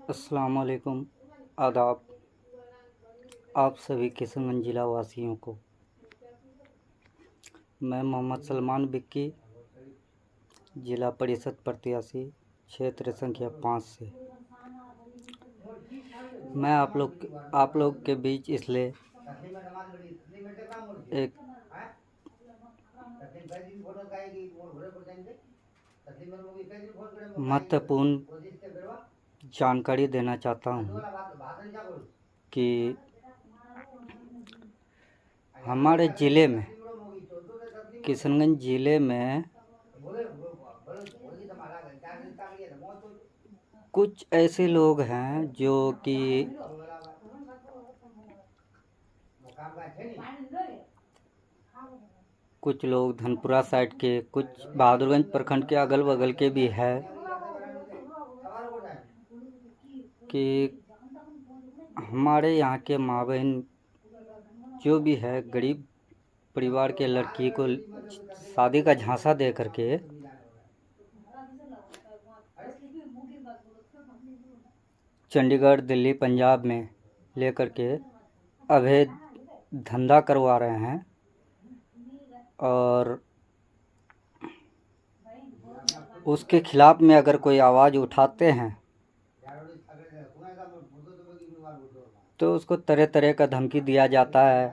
अस्सलाम वालेकुम, आदाब। आप सभी किशनगंज जिला वासियों को मैं मोहम्मद सलमान बिक्की, जिला परिषद प्रत्याशी, क्षेत्र संख्या 5 से मैं आप लोग के बीच इसलिए एक महत्वपूर्ण जानकारी देना चाहता हूँ कि हमारे ज़िले में, किशनगंज ज़िले में कुछ ऐसे लोग हैं जो कि कुछ लोग धनपुरा साइड के, कुछ बहादुरगंज प्रखंड के अगल बगल के भी है कि हमारे यहाँ के माँ बहन जो भी है गरीब परिवार के लड़की को शादी का झांसा दे करके चंडीगढ़, दिल्ली, पंजाब में ले करके अवैध धंधा करवा रहे हैं और उसके खिलाफ में अगर कोई आवाज़ उठाते हैं तो उसको तरह तरह का धमकी दिया जाता है।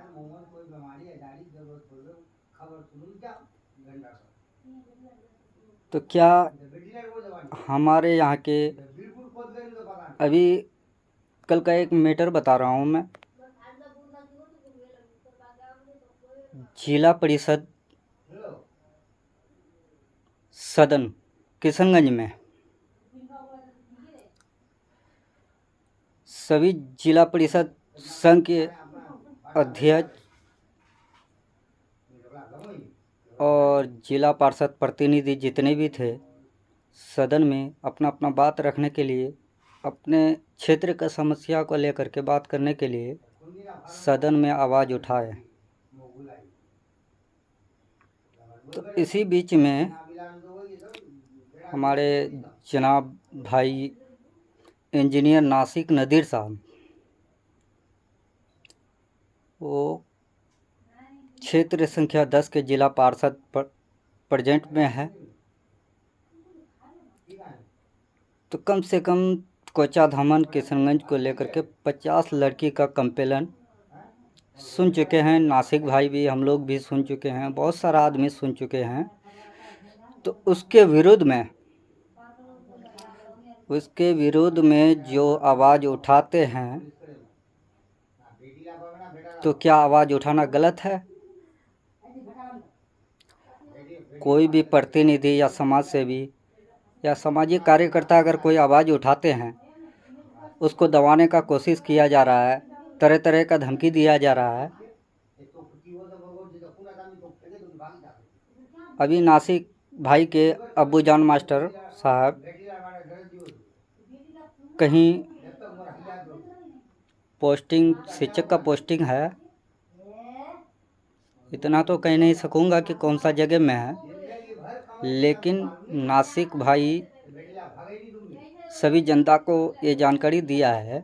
तो क्या हमारे यहाँ के अभी कल का एक मैटर बता रहा हूँ मैं, जिला परिषद सदन किशनगंज में सभी जिला परिषद संघ के अध्यक्ष और जिला पार्षद प्रतिनिधि जितने भी थे, सदन में अपना अपना बात रखने के लिए, अपने क्षेत्र का समस्या को लेकर के बात करने के लिए सदन में आवाज़ उठाए। तो इसी बीच में हमारे जनाब भाई इंजीनियर नासिक नदीर साहब, वो क्षेत्र संख्या 10 के जिला पार्षद प्रेजेंट में है। तो कम से कम कोचा धामन किशनगंज को लेकर के 50 लड़की का कंप्लेन सुन चुके हैं। नासिक भाई भी, हम लोग भी सुन चुके हैं, बहुत सारा आदमी सुन चुके हैं। तो उसके विरोध में जो आवाज़ उठाते हैं, तो क्या आवाज़ उठाना गलत है? कोई भी प्रतिनिधि या समाज सेवी या सामाजिक कार्यकर्ता अगर कोई आवाज़ उठाते हैं, उसको दबाने का कोशिश किया जा रहा है, तरह तरह का धमकी दिया जा रहा है। अभी नासिक भाई के अब्बूजान मास्टर साहब कहीं पोस्टिंग, शिक्षक का पोस्टिंग है, इतना तो कह नहीं सकूँगा कि कौन सा जगह में है, लेकिन नासिक भाई सभी जनता को ये जानकारी दिया है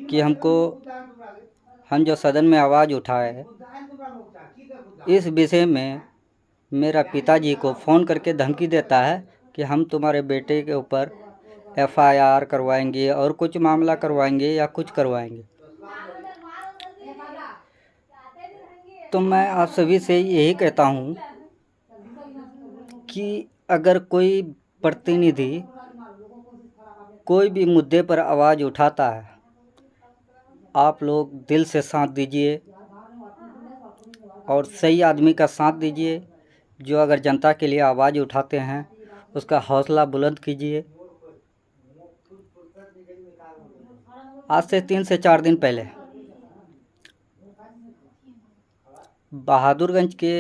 कि हम जो सदन में आवाज़ उठाए, इस विषय में मेरा पिताजी को फ़ोन करके धमकी देता है कि हम तुम्हारे बेटे के ऊपर FIR करवाएंगे और कुछ मामला करवाएंगे या कुछ करवाएंगे। तो मैं आप सभी से यही कहता हूँ कि अगर कोई प्रतिनिधि कोई भी मुद्दे पर आवाज़ उठाता है, आप लोग दिल से साथ दीजिए और सही आदमी का साथ दीजिए, जो अगर जनता के लिए आवाज़ उठाते हैं उसका हौसला बुलंद कीजिए। आज से 3 से 4 दिन पहले बहादुरगंज के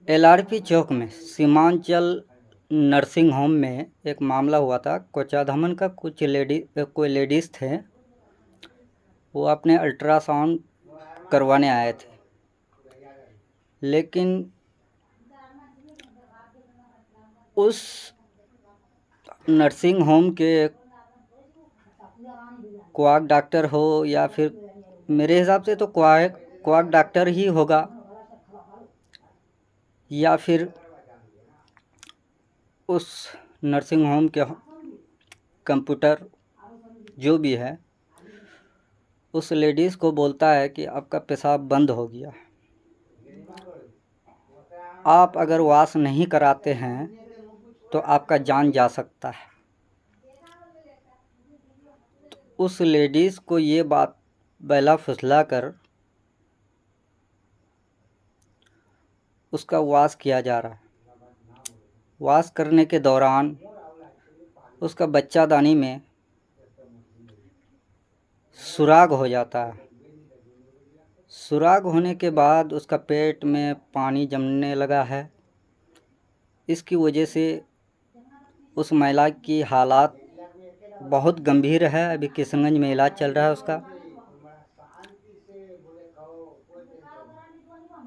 LRP चौक में सीमांचल नर्सिंग होम में एक मामला हुआ था। कोचाधामन का कोई लेडीज़ थे, वो अपने अल्ट्रासाउंड करवाने आए थे, लेकिन उस नर्सिंग होम के क्वाक डॉक्टर हो या फिर मेरे हिसाब से तो क्वाक डॉक्टर ही होगा, या फिर उस नर्सिंग होम के कंप्यूटर जो भी है उस लेडीज़ को बोलता है कि आपका पेशाब बंद हो गया, आप अगर वॉश नहीं कराते हैं तो आपका जान जा सकता है। तो उस लेडीज़ को ये बात बहला फुसला कर उसका वॉश किया जा रहा है। वॉश करने के दौरान उसका बच्चादानी में सुराग हो जाता है। सुराग होने के बाद उसका पेट में पानी जमने लगा है। इसकी वजह से उस महिला की हालात बहुत गंभीर है। अभी किशनगंज में इलाज चल रहा है उसका।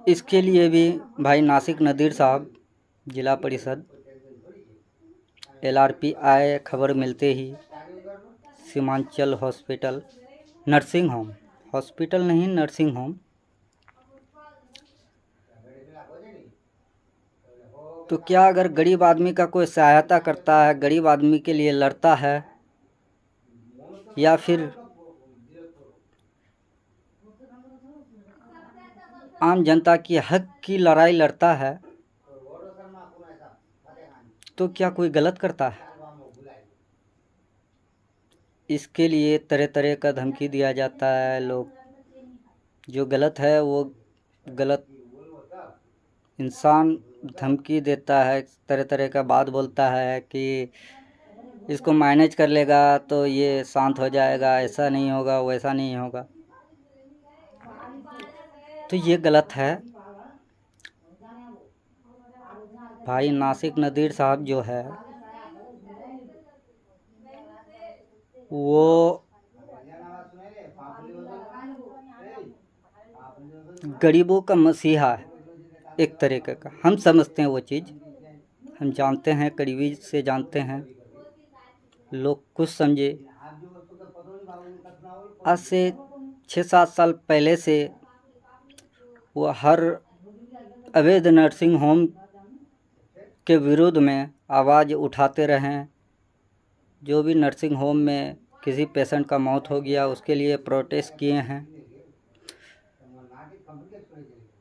इसके लिए भी भाई नासिक नदीर साहब जिला परिषद LRP आए, खबर मिलते ही Seemanchal hospital nursing home, hospital नहीं नर्सिंग होम, तो क्या अगर गरीब आदमी का कोई सहायता करता है, गरीब आदमी के लिए लड़ता है, या फिर आम जनता की हक की लड़ाई लड़ता है, तो क्या कोई गलत करता है? इसके लिए तरह तरह का धमकी दिया जाता है। लोग जो गलत है वो गलत इंसान धमकी देता है, तरह तरह का बात बोलता है कि इसको मैनेज कर लेगा तो ये शांत हो जाएगा, ऐसा नहीं होगा, वैसा नहीं होगा। तो ये गलत है। भाई नासिक नदीर साहब जो है वो गरीबों का मसीहा है एक तरीके का। हम समझते हैं वो चीज़, हम जानते हैं, करीबी से जानते हैं। लोग कुछ समझे। आज से 6-7 साल पहले से वो हर अवैध नर्सिंग होम के विरोध में आवाज़ उठाते रहें। जो भी नर्सिंग होम में किसी पेशेंट का मौत हो गया उसके लिए प्रोटेस्ट किए हैं।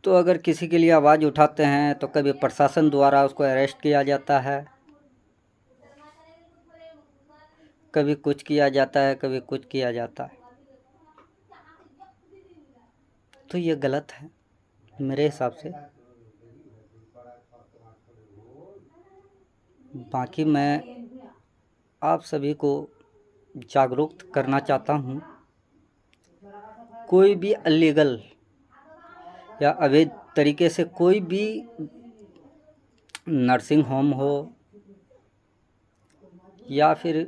तो अगर किसी के लिए आवाज़ उठाते हैं तो कभी प्रशासन द्वारा उसको अरेस्ट किया जाता है, कभी कुछ किया जाता है, कभी कुछ किया जाता है। तो ये गलत है मेरे हिसाब से। बाकी मैं आप सभी को जागरूक करना चाहता हूँ। कोई भी अलीगल या अवैध तरीके से कोई भी नर्सिंग होम हो या फिर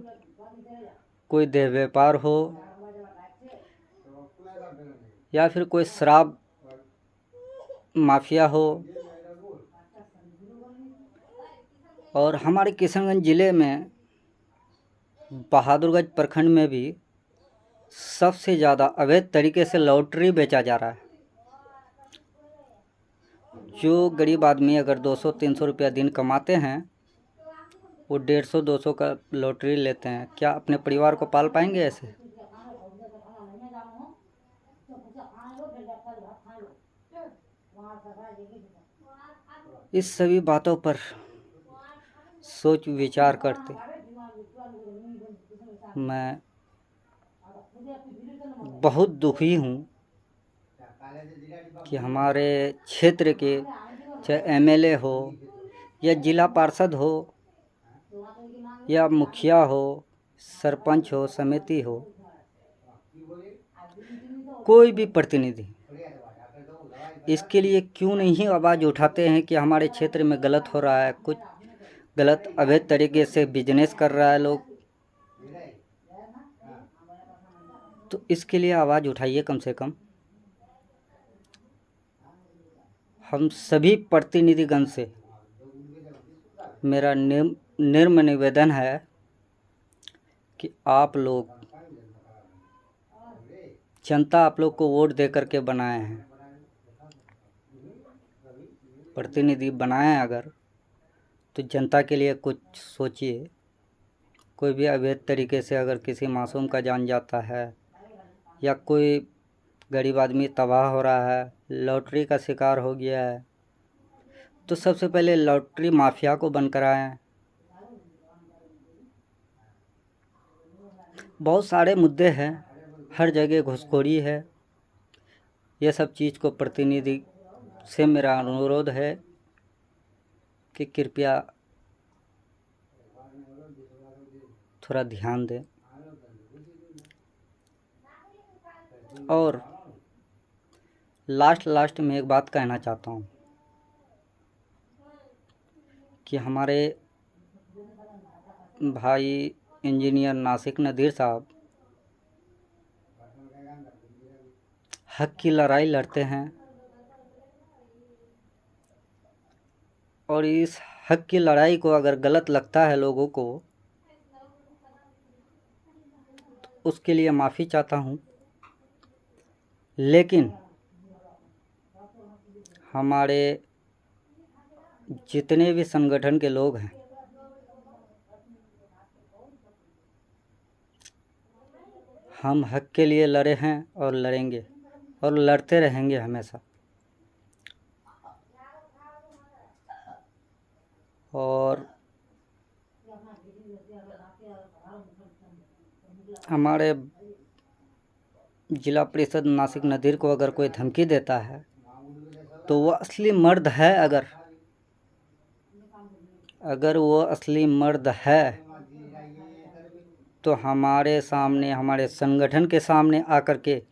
कोई देह व्यापार हो या फिर कोई शराब माफिया हो, और हमारे किशनगंज ज़िले में बहादुरगंज प्रखंड में भी सबसे ज़्यादा अवैध तरीके से लॉटरी बेचा जा रहा है। जो गरीब आदमी अगर 200-300 रुपया दिन कमाते हैं वो 150-200 का लॉटरी लेते हैं। क्या अपने परिवार को पाल पाएंगे ऐसे? इस सभी बातों पर सोच विचार करते मैं बहुत दुखी हूँ कि हमारे क्षेत्र के चाहे MLA हो या जिला पार्षद हो या मुखिया हो, सरपंच हो, समिति हो, कोई भी प्रतिनिधि इसके लिए क्यों नहीं आवाज़ उठाते हैं कि हमारे क्षेत्र में गलत हो रहा है, कुछ गलत अवैध तरीके से बिजनेस कर रहा है लोग। तो इसके लिए आवाज़ उठाइए कम से कम। हम सभी प्रतिनिधिगण से मेरा निर्म निवेदन है कि आप लोग, जनता आप लोग को वोट दे करके बनाए हैं, प्रतिनिधि बनाए हैं, अगर तो जनता के लिए कुछ सोचिए। कोई भी अवैध तरीके से अगर किसी मासूम का जान जाता है या कोई गरीब आदमी तबाह हो रहा है, लॉटरी का शिकार हो गया है, तो सबसे पहले लॉटरी माफिया को बंद कराएं। बहुत सारे मुद्दे हैं, हर जगह घुसखोरी है। यह सब चीज़ को प्रतिनिधि से मेरा अनुरोध है कि कृपया थोड़ा ध्यान दें। और लास्ट में एक बात कहना चाहता हूँ कि हमारे भाई इंजीनियर नासिक नदीर साहब हक की लड़ाई लड़ते हैं, और इस हक की लड़ाई को अगर गलत लगता है लोगों को, तो उसके लिए माफ़ी चाहता हूँ। लेकिन हमारे जितने भी संगठन के लोग हैं, हम हक के लिए लड़े हैं और लड़ेंगे और लड़ते रहेंगे हमेशा। और हमारे जिला परिषद नासिक नदीर को अगर कोई धमकी देता है तो वो असली मर्द है। अगर वो असली मर्द है तो हमारे सामने, हमारे संगठन के सामने आकर के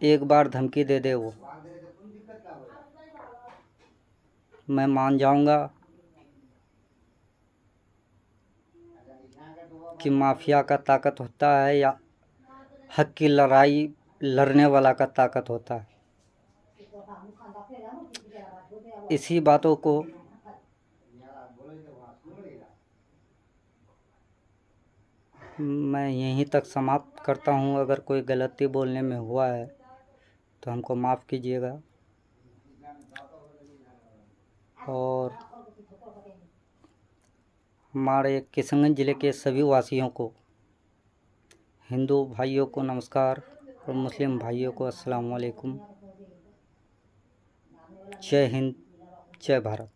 एक बार धमकी दे दे, वो मैं मान जाऊंगा कि माफिया का ताकत होता है या हक की लड़ाई लड़ने वाला का ताकत होता है। इसी बातों को मैं यहीं तक समाप्त करता हूँ। अगर कोई गलती बोलने में हुआ है तो हमको माफ़ कीजिएगा। और हमारे किशनगंज ज़िले के सभी वासियों को, हिंदू भाइयों को नमस्कार और मुस्लिम भाइयों को अस्सलाम वालेकुम। जय हिंद, जय भारत।